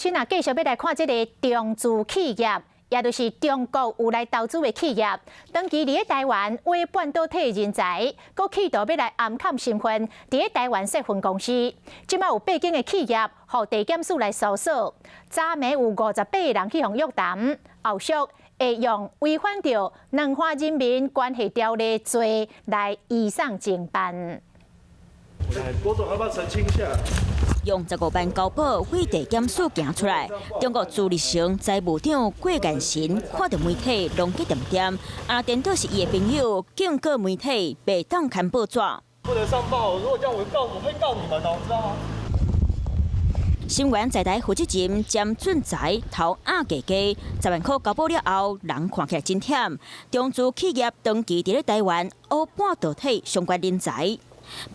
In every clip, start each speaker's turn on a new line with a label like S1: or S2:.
S1: 亲啊，继续要来看这个中资企业，也就是中国有来投资的企业，长期伫台湾为半导体人才，佮企图要来暗砍身份，伫台湾设分公司。即摆有8间的企业，互地检署来搜索，早暝有58人去互约谈，后续会用违反着两岸人民关系条例罪来移送侦办。
S2: 郭总要不要澄清一下？
S3: 用15班高保为地检署行出来，中国朱立雄财务长郭彦辰看到媒体拢去点点，颠倒是伊的朋友，警告媒体袂当刊报纸。
S2: 不能上报，如果这样我会告你们哦，知道吗？
S3: 新源在台负责人兼准裁头压价低，10万块交保了后，人看起来真忝。中资企业长期伫咧台湾学半导体相关人才。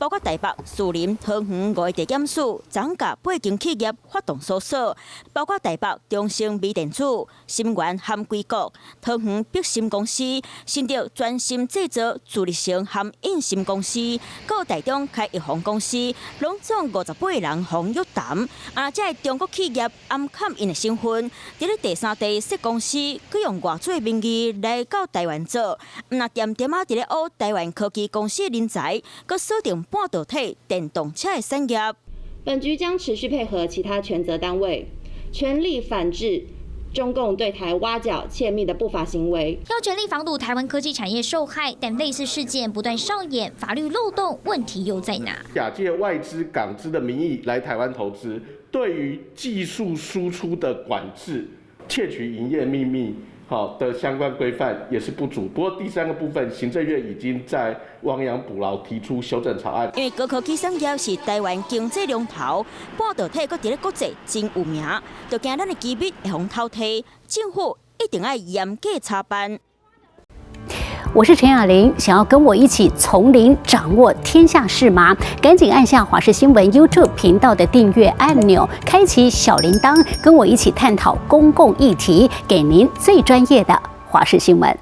S3: 包括台北、士林、桃园5个地检署，总甲8间企业发动搜索，包括台北中兴微电子、新源含硅谷、桃园碧芯公司，甚至专心制作朱立雄含印芯公司，到台中开一航公司，拢总58人互约谈。这个中国企业暗砍因的身份，伫咧第3、第4公司，佮用外资名义来到台湾做，那点点伫咧学台湾科技公司的人才，佮锁定半导体、电动车的产业。
S4: 本局将持续配合其他权责单位，全力反制中共对台挖角窃密的不法行为，
S5: 要全力防堵台湾科技产业受害，但类似事件不断上演，法律漏洞问题又在哪？
S6: 假借外资、港资的名义来台湾投资，对于技术输出的管制、窃取营业秘密的相关规范也是不足。不过第3个部分，行政院已经在亡羊补牢，提出修正草案。
S3: 因为高科技产业是台湾经济龙头，半导体搁伫咧国际真有名，就惊咱的机密会互偷摕，政府一定要严格查办。
S7: 我是陈雅玲，想要跟我一起从零掌握天下事吗？赶紧按下华视新闻 YouTube 频道的订阅按钮，开启小铃铛，跟我一起探讨公共议题，给您最专业的华视新闻。